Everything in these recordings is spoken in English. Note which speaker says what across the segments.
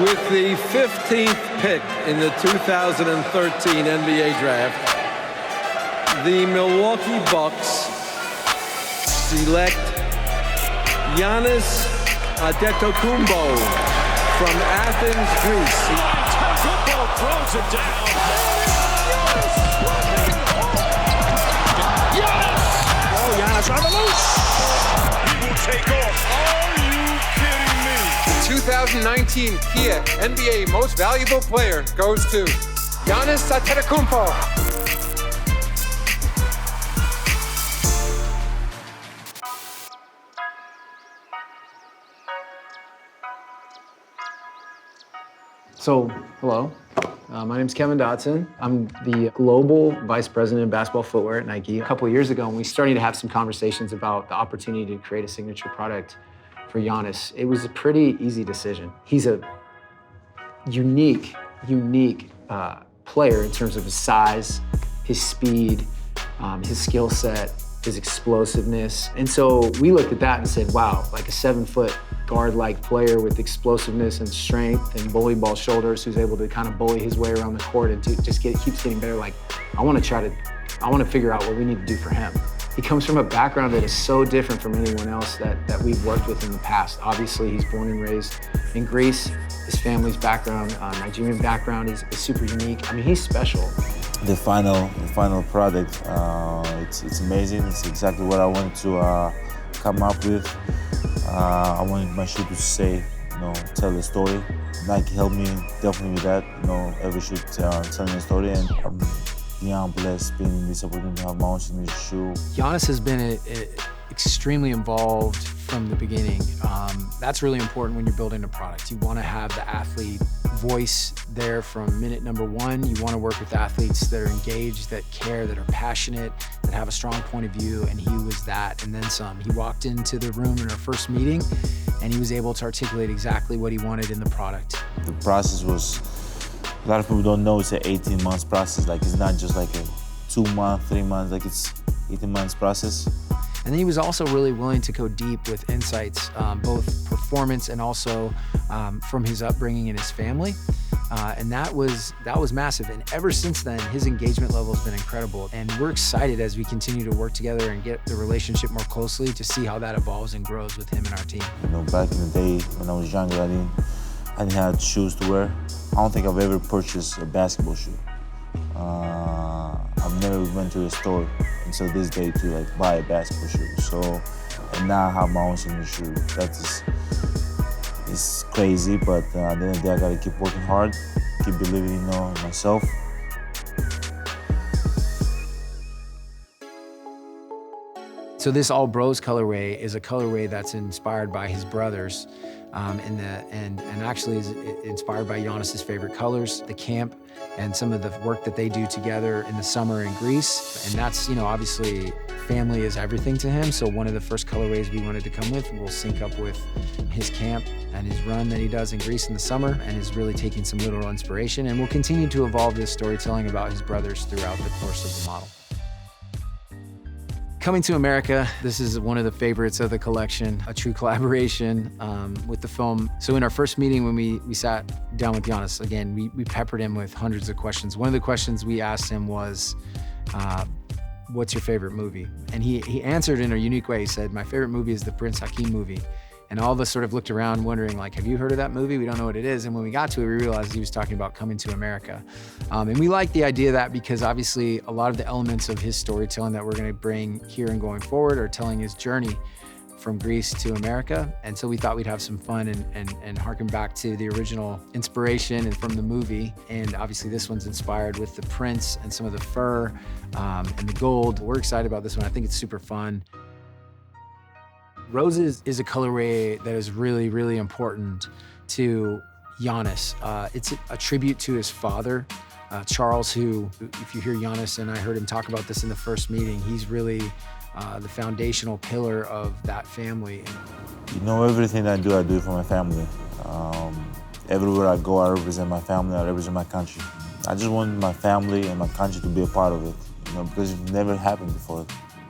Speaker 1: With the 15th pick in the 2013 NBA draft, the Milwaukee Bucks select Giannis Antetokounmpo from Athens, Greece.
Speaker 2: Antetokounmpo throws it down. Giannis!
Speaker 3: Oh, Giannis on the loose.
Speaker 2: He will take off. Are you kidding me?
Speaker 4: 2019 Kia NBA Most Valuable Player goes to Giannis Antetokounmpo.
Speaker 5: So, hello. My name's Kevin Dotson. I'm the Global Vice President of Basketball Footwear at Nike. A couple of years ago, when we started to have some conversations about the opportunity to create a signature product for Giannis, it was a pretty easy decision. He's a unique player in terms of his size, his speed, his skill set, his explosiveness. And so we looked at that and said, wow, like a 7-foot guard-like player with explosiveness and strength and bully ball shoulders who's able to kind of bully his way around the court and keeps getting better. Like, I want to figure out what we need to do for him. He comes from a background that is so different from anyone else that we've worked with in the past. Obviously, he's born and raised in Greece. His family's background, Nigerian background, is super unique. I mean, he's special.
Speaker 6: The final product, it's amazing. It's exactly what I wanted to come up with. I wanted my shoe to say, tell the story. Nike helped me definitely with that. Every shoe telling a story, and I'm beyond blessed being in this opportunity to have my own signature shoe.
Speaker 5: Giannis has been extremely involved from the beginning. That's really important when you're building a product. You want to have the athlete voice there from minute number one. You want to work with athletes that are engaged, that care, that are passionate, that have a strong point of view, and he was that and then some. He walked into the room in our first meeting and he was able to articulate exactly what he wanted in the product.
Speaker 6: The process was, a lot of people don't know it's an 18 months process. Like, it's not just like a 2 month, 3 months, like it's 18 months process.
Speaker 5: And then he was also really willing to go deep with insights, both performance and also from his upbringing and his family. And that was massive. And ever since then, his engagement level has been incredible. And we're excited as we continue to work together and get the relationship more closely to see how that evolves and grows with him and our team.
Speaker 6: Back in the day when I was younger, I didn't have shoes to wear. I don't think I've ever purchased a basketball shoe. I've never went to a store until this day to buy a basketball shoe. So, and now I have my own signature shoe. It's crazy, but at the end of the day, I gotta keep working hard, keep believing in myself.
Speaker 5: So this All Bros colorway is a colorway that's inspired by his brothers, and actually is inspired by Giannis's favorite colors, the camp, and some of the work that they do together in the summer in Greece. And that's, obviously family is everything to him. So one of the first colorways we wanted to come with will sync up with his camp and his run that he does in Greece in the summer, and is really taking some literal inspiration. And we'll continue to evolve this storytelling about his brothers throughout the course of the model. Coming to America, this is one of the favorites of the collection, a true collaboration with the film. So in our first meeting when we sat down with Giannis, again, we peppered him with hundreds of questions. One of the questions we asked him was, what's your favorite movie? And he answered in a unique way. He said, my favorite movie is the Prince Hakeem movie. And all of us sort of looked around wondering, have you heard of that movie? We don't know what it is. And when we got to it, we realized he was talking about Coming to America. And we like the idea of that because obviously a lot of the elements of his storytelling that we're gonna bring here and going forward are telling his journey from Greece to America. And so we thought we'd have some fun and harken back to the original inspiration and from the movie. And obviously this one's inspired with the prints and some of the fur and the gold. We're excited about this one. I think it's super fun. Roses is a colorway that is really, really important to Giannis. It's a tribute to his father, Charles, who, if you hear Giannis, and I heard him talk about this in the first meeting, he's really the foundational pillar of that family.
Speaker 6: Everything I do it for my family. Everywhere I go, I represent my family, I represent my country. I just want my family and my country to be a part of it, because it never happened before.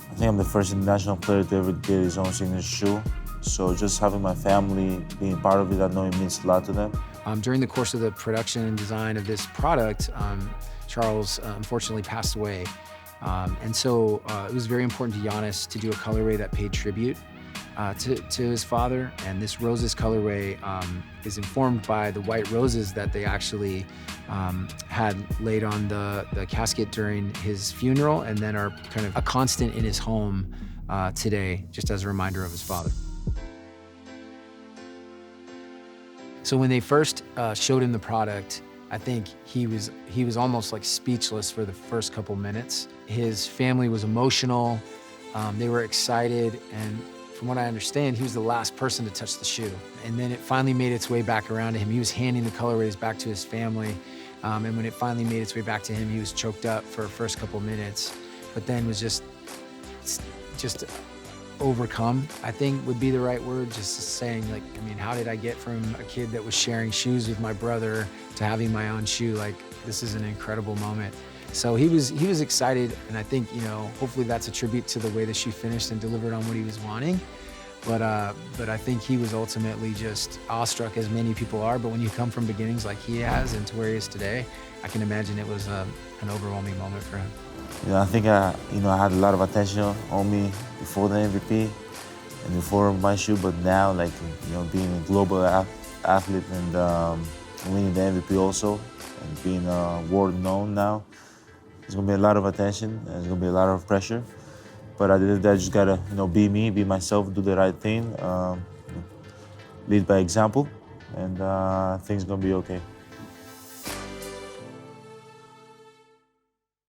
Speaker 6: I think I'm the first international player to ever get his own signature shoe. So just having my family being part of it, I know it means a lot to them.
Speaker 5: During the course of the production and design of this product, Charles unfortunately passed away. And so it was very important to Giannis to do a colorway that paid tribute to his father. And this roses colorway is informed by the white roses that they actually had laid on the casket during his funeral, and then are kind of a constant in his home today, just as a reminder of his father. So when they first showed him the product, I think he was almost like speechless for the first couple minutes. His family was emotional, they were excited, and from what I understand, he was the last person to touch the shoe. And then it finally made its way back around to him. He was handing the colorways back to his family, and when it finally made its way back to him, he was choked up for the first couple minutes, but then was just overcome, I think would be the right word, just saying, like, I mean, how did I get from a kid that was sharing shoes with my brother to having my own shoe? Like, this is an incredible moment. So he was excited, and I think, you know, hopefully that's a tribute to the way the shoe finished and delivered on what he was wanting. But I think he was ultimately just awestruck, as many people are. But when you come from beginnings like he has and to where he is today, I can imagine it was an overwhelming moment for him.
Speaker 6: You know, I think I had a lot of attention on me before the MVP and before my shoe, but now, like, you know, being a global athlete and winning the MVP also, and being world known now, there's gonna be a lot of attention and there's gonna be a lot of pressure. But I just gotta, you know, be me, be myself, do the right thing, lead by example, and things gonna be okay.